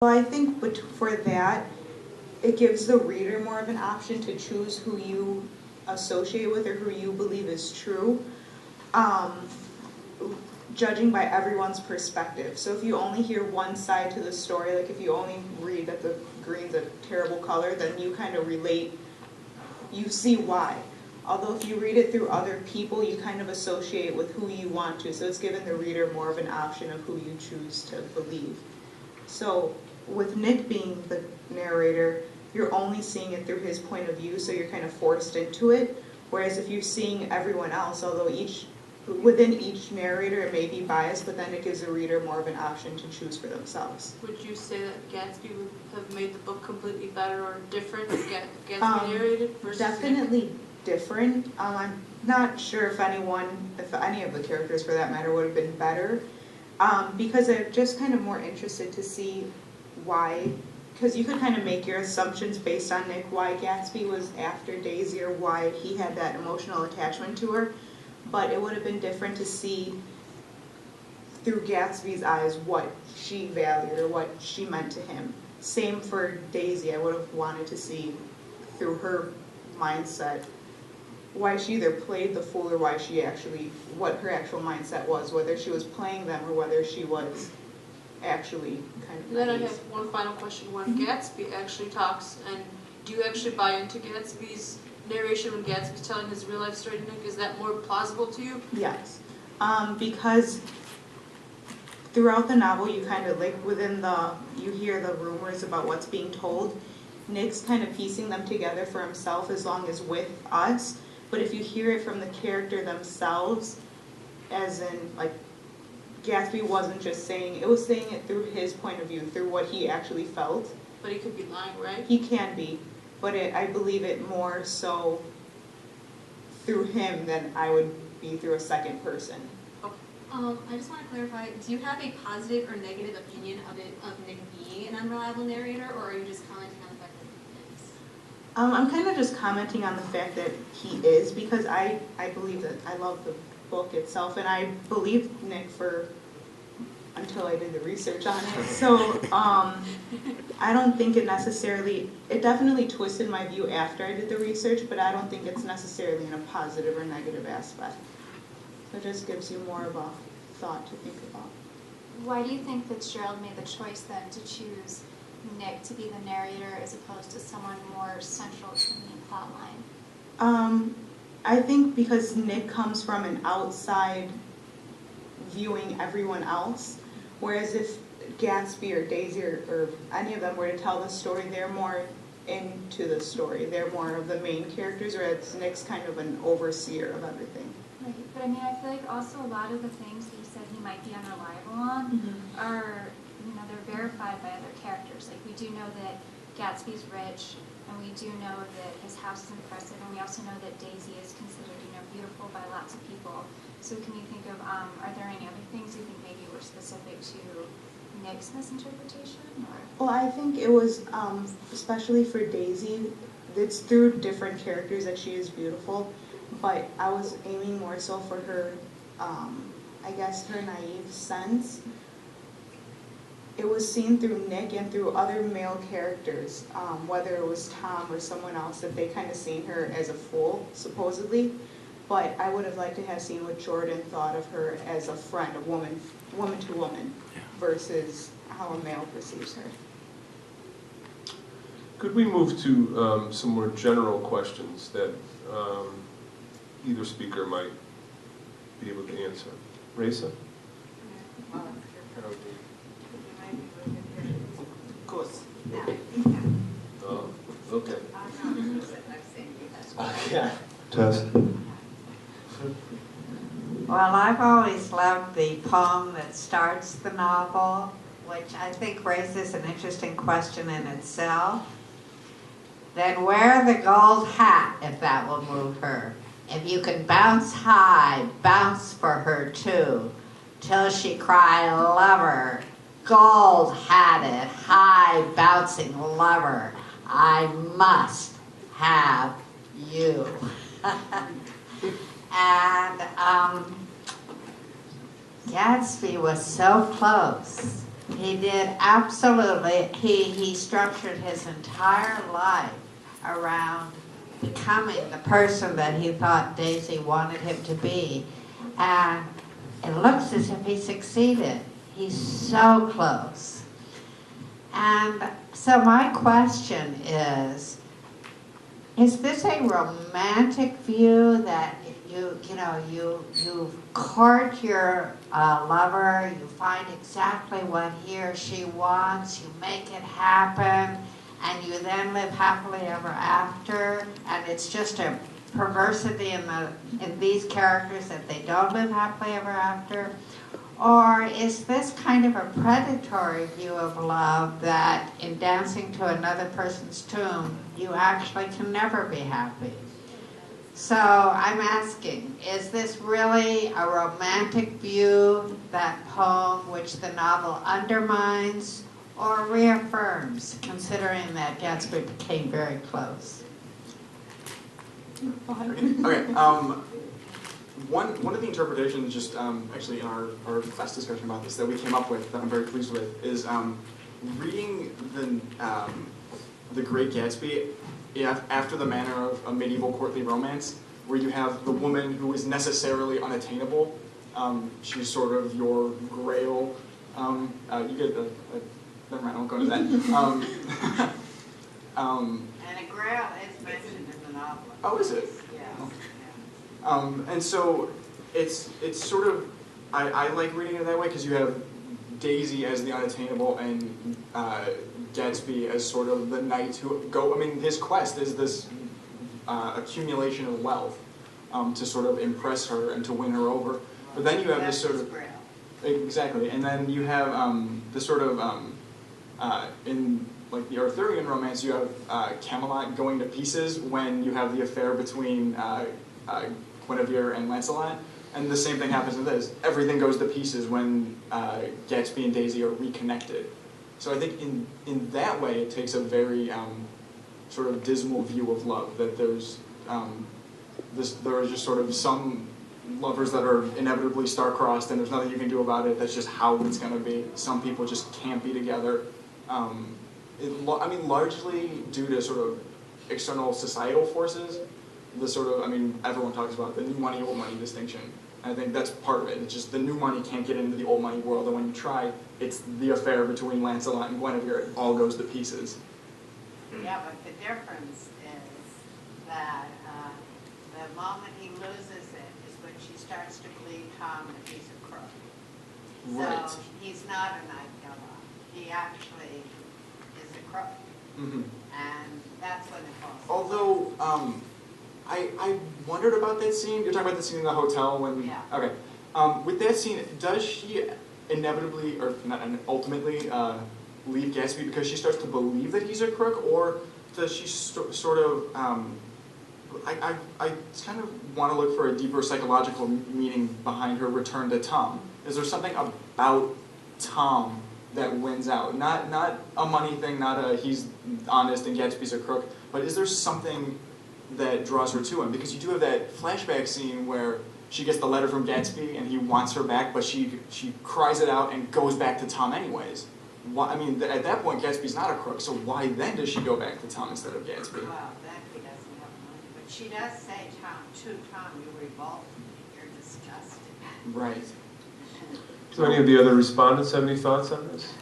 Well, I think for that, it gives the reader more of an option to choose who you associate with or who you believe is true, judging by everyone's perspective. So if you only hear one side to the story, like if you only read that the green's a terrible color, then you kind of relate, you see why. Although if you read it through other people, you kind of associate with who you want to. So it's given the reader more of an option of who you choose to believe. So with Nick being the narrator, you're only seeing it through his point of view, so you're kind of forced into it. Whereas if you're seeing everyone else, although within each narrator it may be biased, but then it gives the reader more of an option to choose for themselves. Would you say that Gatsby would have made the book completely better or different if Gatsby narrated versus Definitely Nick? Different. I'm not sure if any of the characters for that matter would have been better, because I'm just kind of more interested to see why, because you could kind of make your assumptions based on Nick, why Gatsby was after Daisy or why he had that emotional attachment to her, but it would have been different to see through Gatsby's eyes what she valued or what she meant to him. Same for Daisy. I would have wanted to see through her mindset why she either played the fool or what her actual mindset was, whether she was playing them or whether she was actually kind of Then I have one final question. When Gatsby actually talks, and do you actually buy into Gatsby's narration when Gatsby's telling his real life story to Nick? Is that more plausible to you? Yes, because throughout the novel you kind of you hear the rumors about what's being told. Nick's kind of piecing them together for himself as long as with us, but if you hear it from the character themselves, as in like Gatsby wasn't just saying it through his point of view, through what he actually felt. But he could be lying, right? He can be, but I believe it more so through him than I would be through a second person. I just want to clarify, do you have a positive or negative opinion of Nick being an unreliable narrator, or are you just commenting on the fact that he is? I'm kind of just commenting on the fact that he is, because I believe that I love the book itself, and I believed Nick until I did the research on it. So I don't think it definitely twisted my view after I did the research, but I don't think it's necessarily in a positive or negative aspect. So it just gives you more of a thought to think about. Why do you think that Jerrell made the choice then to choose Nick to be the narrator as opposed to someone more central to the main plot line? I think because Nick comes from an outside viewing everyone else, whereas if Gatsby or Daisy or any of them were to tell the story, they're more into the story. They're more of the main characters, whereas Nick's kind of an overseer of everything. Right, but I mean, I feel like also a lot of the things that you said he might be unreliable on are, they're verified by other characters. Like, we do know that Gatsby's rich, and we do know that his house is impressive, and we also know that Daisy is considered, beautiful by lots of people. So can you think of, are there any other things you think maybe were specific to Nick's misinterpretation? Or? Well, I think it was, especially for Daisy, it's through different characters that she is beautiful, but I was aiming more so for her, I guess, her naive sense. It was seen through Nick and through other male characters, whether it was Tom or someone else, that they kind of seen her as a fool, supposedly. But I would have liked to have seen what Jordan thought of her as a friend, a woman to woman, versus how a male perceives her. Could we move to some more general questions that either speaker might be able to answer? Raisa? Of course. Oh, okay. Yeah. Test. Well, I've always loved the poem that starts the novel, which I think raises an interesting question in itself. Then wear the gold hat, if that will move her. If you can bounce high, bounce for her too, till she cry, lover, gold-hatted, high-bouncing lover, I must have you. And Gatsby was so close He did, absolutely. He structured his entire life around becoming the person that he thought Daisy wanted him to be. And it looks as if he succeeded. He's so close. And so my question is this a romantic view that you court your lover, you find exactly what he or she wants, you make it happen, and you then live happily ever after, and it's just a perversity in these characters that they don't live happily ever after? Or is this kind of a predatory view of love that in dancing to another person's tune, you actually can never be happy? So I'm asking, is this really a romantic view, that poem, which the novel undermines or reaffirms, considering that Gatsby became very close? Okay. One of the interpretations, just actually in our class discussion about this, that we came up with, that I'm very pleased with, is reading the Great Gatsby after the manner of a medieval courtly romance, where you have the woman who is necessarily unattainable. She's sort of your grail. You get the. Never mind, I won't go into that. And a grail is mentioned in the novel. Oh, is it? Yeah. And so it's sort of, I like reading it that way because you have Daisy as the unattainable and Gatsby as sort of the knight who his quest is this accumulation of wealth to sort of impress her and to win her over. But then you have this sort of, exactly, and then you have this sort of, in like the Arthurian romance, you have Camelot going to pieces when you have the affair between Guinevere and Lancelot, and the same thing happens in this. Everything goes to pieces when Gatsby and Daisy are reconnected. So I think in that way it takes a very sort of dismal view of love, that there are just sort of some lovers that are inevitably star-crossed and there's nothing you can do about it, that's just how it's going to be. Some people just can't be together. Largely due to sort of external societal forces. Everyone talks about the new money, old money distinction. I think that's part of it. It's just the new money can't get into the old money world, and when you try, it's the affair between Lancelot and Guinevere. It all goes to pieces. Yeah, but the difference is that the moment he loses it is when she starts to believe Tom that he's a crook. Right. So he's not a knight gallant. He actually is a crook. Mm-hmm. And that's when it falls. Although, I wondered about that scene. You're talking about the scene in the hotel when... Yeah. Okay. With that scene, does she inevitably, or not ultimately, leave Gatsby because she starts to believe that he's a crook, or does she sort of... I kind of want to look for a deeper psychological meaning behind her return to Tom. Is there something about Tom that wins out? Not a money thing, not a he's honest and Gatsby's a crook, but is there something that draws her to him? Because you do have that flashback scene where she gets the letter from Gatsby and he wants her back, but she cries it out and goes back to Tom anyways. Why, at that point Gatsby's not a crook, so why then does she go back to Tom instead of Gatsby? Well, then he doesn't have money. But she does say to Tom, you revolt me, you're disgusting. Right. So any of the other respondents have any thoughts on this?